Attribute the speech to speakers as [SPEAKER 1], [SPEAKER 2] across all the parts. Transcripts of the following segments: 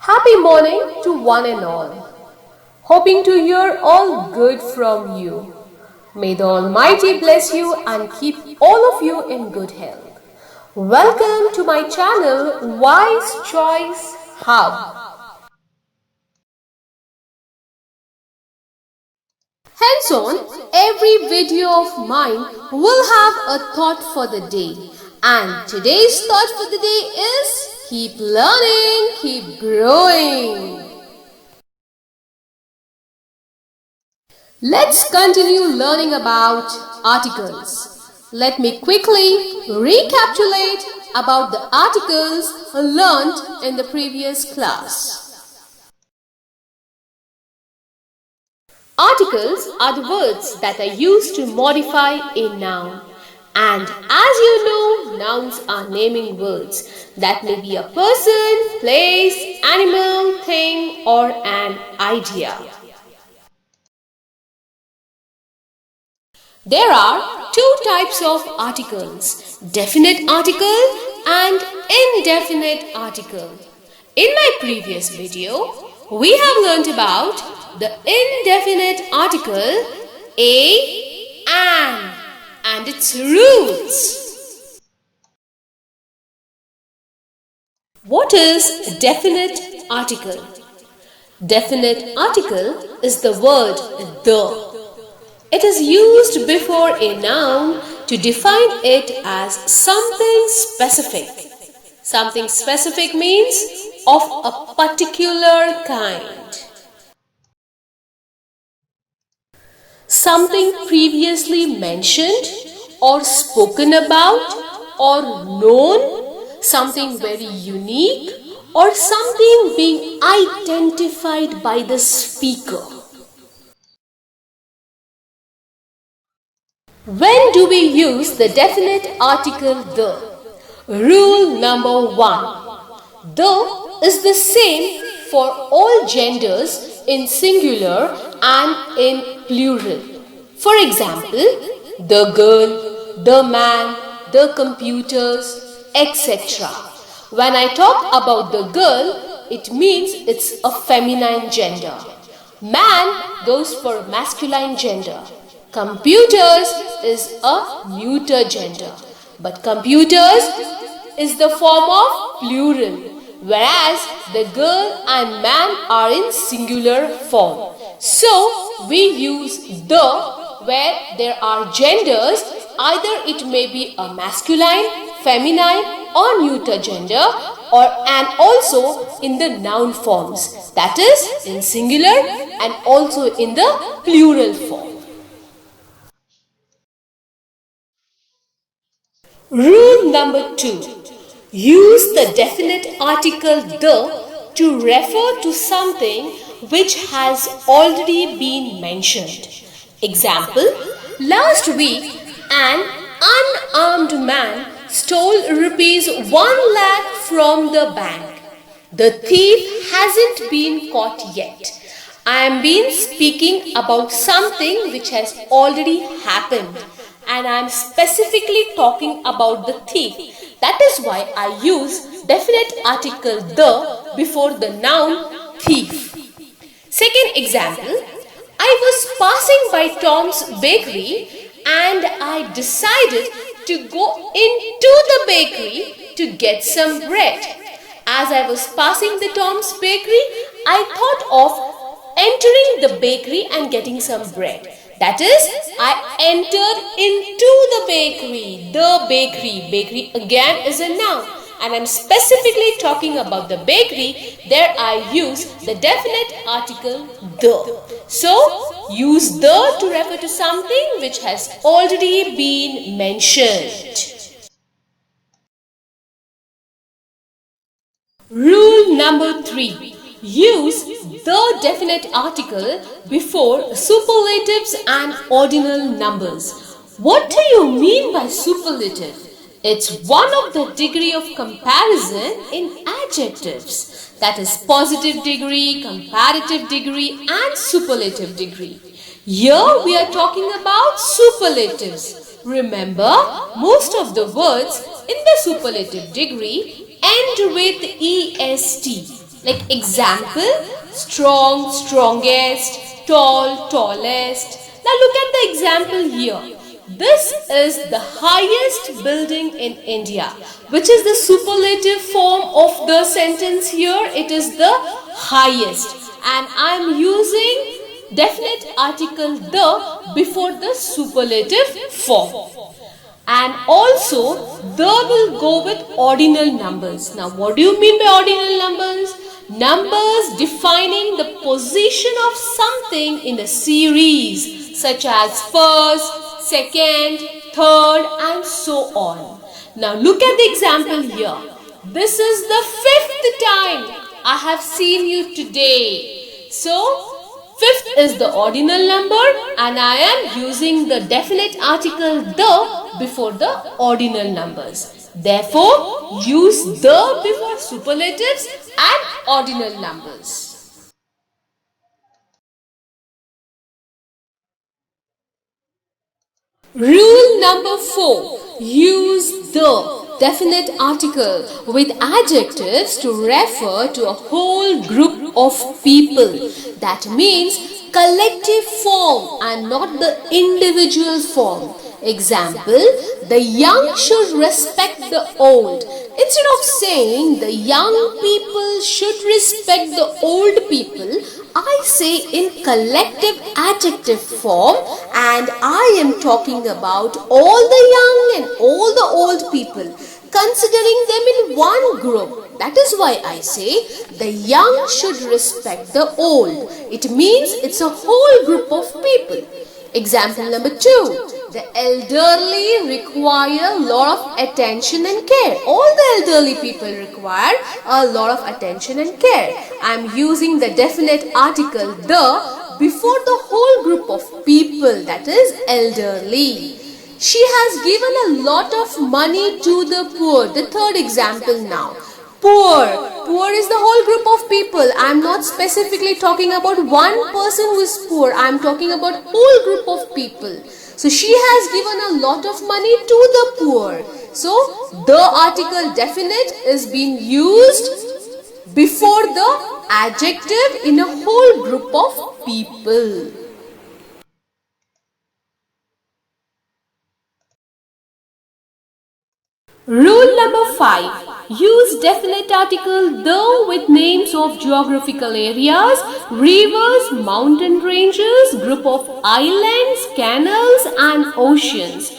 [SPEAKER 1] Happy morning to one and all. Hoping to hear all good from you. May the Almighty bless you and keep all of you in good health. Welcome to my channel Wise Choice Hub. Henceon, every video of mine will have a thought for the day. And today's thought for the day is keep learning, keep growing. Let's continue learning about articles. Let me quickly recapitulate about the articles learned in the previous class. Articles are the words that are used to modify a noun. And as you know, nouns are naming words that may be a person, place, animal, thing, or an idea. There are two types of articles, definite article and indefinite article. In my previous video, we have learnt about the indefinite article a, an, and its rules. What is definite article? Definite article is the word the. It is used before a noun to define it as something specific. Something specific means of a particular kind. Something previously mentioned or spoken about or known, something very unique or something being identified by the speaker. When do we use the definite article the? Rule number 1. The is the same for all genders in singular and in plural. For example, the girl, the man, the computers, etc. When I talk about the girl, it means it's a feminine gender. Man goes for masculine gender. Computers is a neuter gender. But computers is the form of plural, whereas the girl and man are in singular form. So, we use the where there are genders, either it may be a masculine, feminine or neuter gender, and also in the noun forms, that is in singular and also in the plural form. Rule number 2. Use the definite article the to refer to something which has already been mentioned. Example, last week an unarmed man stole rupees 1 lakh from the bank. The thief hasn't been caught yet. I am been speaking about something which has already happened. And I am specifically talking about the thief. That is why I use definite article the before the noun thief. Second example, I was passing by Tom's bakery and I decided to go into the bakery to get some bread. As I was passing the Tom's bakery, I thought of entering the bakery and getting some bread. That is, I entered into the bakery. The bakery. Bakery again is a noun. And I am specifically talking about the bakery. There I use the definite article the. So, use the to refer to something which has already been mentioned. Rule number 3. Use the definite article before superlatives and ordinal numbers. What do you mean by superlative? It's one of the degree of comparison in adjectives. That is positive degree, comparative degree and superlative degree. Here we are talking about superlatives. Remember, most of the words in the superlative degree end with est. Like example, strong, strongest, tall, tallest. Now look at the example here. This is the highest building in India. Which is the superlative form of the sentence here? It is the highest. And I am using definite article the before the superlative form. And also, the will go with ordinal numbers. Now, what do you mean by ordinal numbers? Numbers defining the position of something in the series, such as first, second, third, and so on. Now, look at the example here. This is the 5th time I have seen you today. So, 5th is the ordinal number and I am using the definite article the before the ordinal numbers. Therefore, use the before superlatives and ordinal numbers. Rule number 4. Use the definite article with adjectives to refer to a whole group of people. That means collective form and not the individual form. Example, the young should respect the old. Instead of saying the young people should respect the old people, I say in collective adjective form and I am talking about all the young and all the old people, considering them in one group. That is why I say the young should respect the old. It means it's a whole group of people. Example number 2. The elderly require a lot of attention and care. All the elderly people require a lot of attention and care. I am using the definite article the before the whole group of people, that is elderly. She has given a lot of money to the poor. The third example now. Poor. Poor is the whole group of people. I am not specifically talking about one person who is poor. I am talking about whole group of people. So she has given a lot of money to the poor. So the article definite is being used before the adjective in a whole group of people. Rule number 5. Use definite article the with names of geographical areas, rivers, mountain ranges, group of islands, canals and oceans.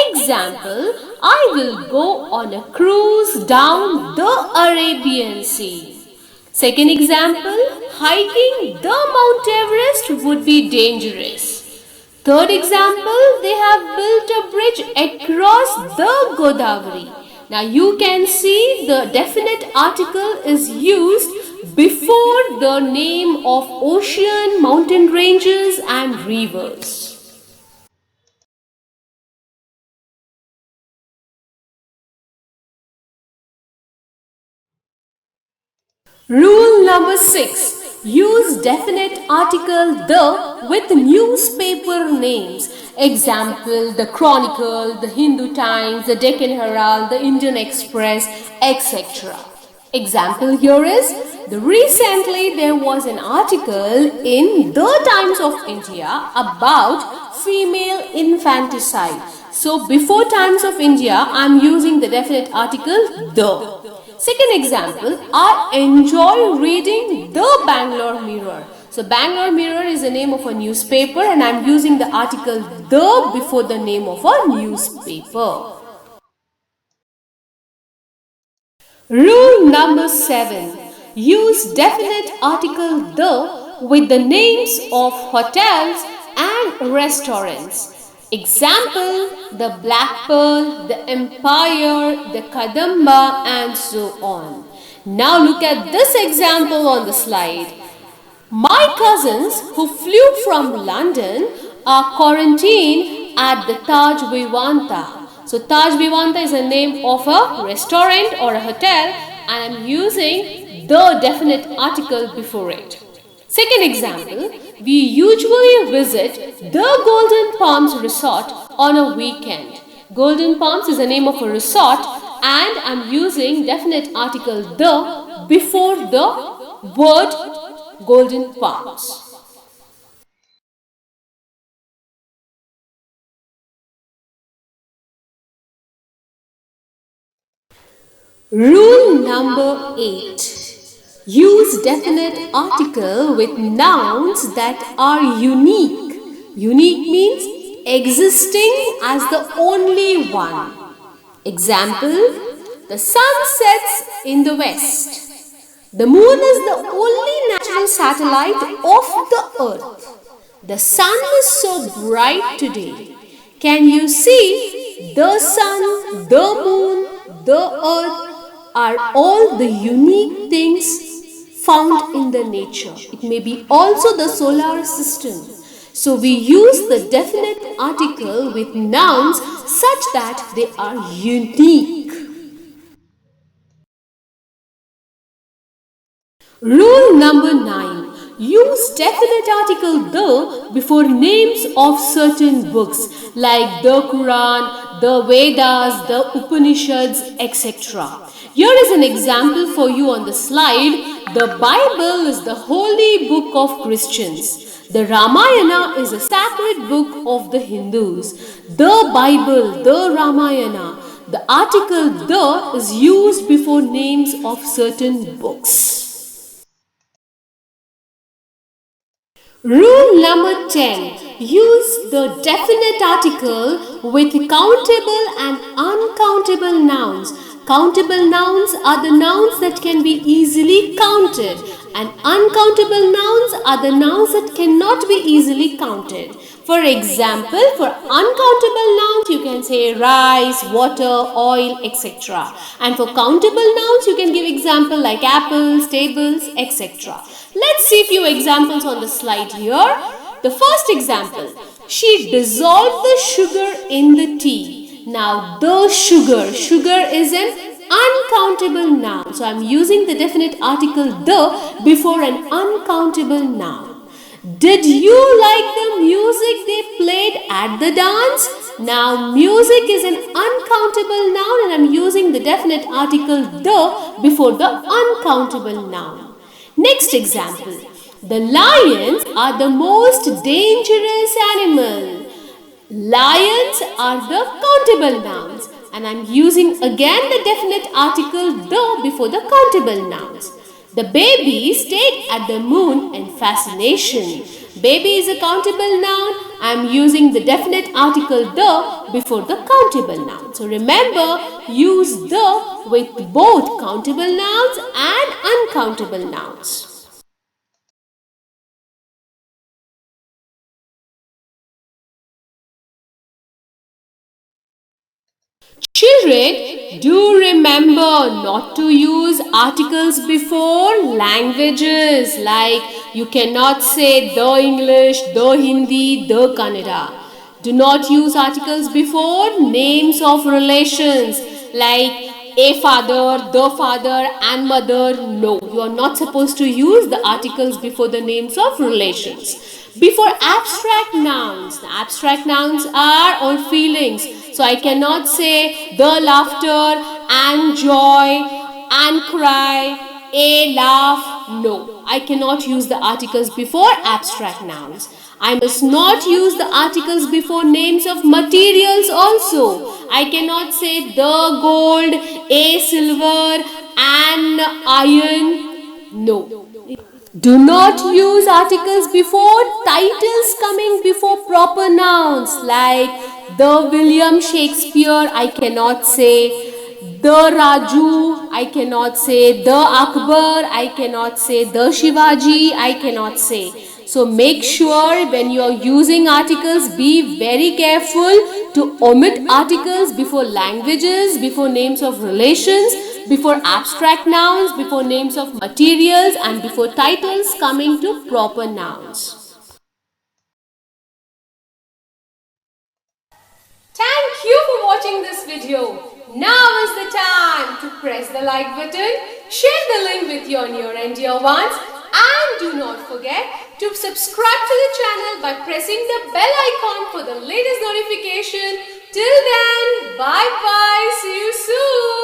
[SPEAKER 1] Example, I will go on a cruise down the Arabian Sea. Second example, hiking the Mount Everest would be dangerous. Third example, they have built a bridge across the Godavari. Now you can see the definite article is used before the name of ocean, mountain ranges and rivers. Rule number 6. Use definite article the with newspaper names. Example, the Chronicle, the Hindu Times, the Deccan Herald, the Indian Express, etc. Example here is, recently there was an article in the Times of India about female infanticide. So before Times of India, I am using the definite article the. Second example, I enjoy reading the Bangalore Mirror. So Bangalore Mirror is the name of a newspaper and I am using the article the before the name of a newspaper. Rule number 7. Use definite article the with the names of hotels and restaurants. Example, the Black Pearl, the Empire, the Kadamba and so on. Now look at this example on the slide. My cousins who flew from London are quarantined at the Taj Vivanta. So Taj Vivanta is the name of a restaurant or a hotel and I am using the definite article before it. Second example, we usually visit the Golden Palms Resort on a weekend. Golden Palms is the name of a resort and I'm using definite article the before the word golden pounds. Rule number 8. Use definite article with nouns that are unique. Unique means existing as the only one. Example, the sun sets in the west. The moon is the only natural satellite of the earth. The sun is so bright today. Can you see the sun, the moon, the earth are all the unique things found in the nature. It may be also the solar system. So we use the definite article with nouns such that they are unique. Rule number 9. Use definite article the before names of certain books like the Quran, the Vedas, the Upanishads, etc. Here is an example for you on the slide. The Bible is the holy book of Christians. The Ramayana is a sacred book of the Hindus. The Bible, the Ramayana. The article the is used before names of certain books. Rule number 10. Use the definite article with countable and uncountable nouns. Countable nouns are the nouns that can be easily counted, and uncountable nouns are the nouns that cannot be easily counted. For example, for uncountable nouns you can say rice, water, oil, etc. And for countable nouns you can give example like apples, tables, etc. Let's see a few examples on the slide here. The first example, she dissolved the sugar in the tea. Now the sugar is an uncountable noun. So I am using the definite article the before an uncountable noun. Did you like the music they played at the dance? Now music is an uncountable noun and I am using the definite article the before the uncountable noun. Next example, the lions are the most dangerous animal. Lions are the countable nouns and I am using again the definite article the before the countable nouns. The baby stayed at the moon in fascination. Baby is a countable noun. I am using the definite article the before the countable noun. So remember, use the with both countable nouns and uncountable nouns. Children, do remember not to use articles before languages, like you cannot say the English, the Hindi, the Kannada. Do not use articles before names of relations like a father, the father and mother. No, you are not supposed to use the articles before the names of relations. Before abstract nouns, the abstract nouns are or feelings. So I cannot say the laughter and joy and cry, a laugh. No, I cannot use the articles before abstract nouns. I must not use the articles before names of materials also. I cannot say the gold, a silver, and iron. No. Do not use articles before titles coming before proper nouns like the William Shakespeare, I cannot say. The Raju, I cannot say. The Akbar, I cannot say. The Shivaji, I cannot say. So make sure when you are using articles, be very careful to omit articles before languages, before names of relations, before abstract nouns, before names of materials and before titles coming to proper nouns. Thank you for watching this video. Now is the time to press the like button, share the link with your near and dear ones, and do not forget to subscribe to the channel by pressing the bell icon for the latest notification. Till then, bye bye, see you soon.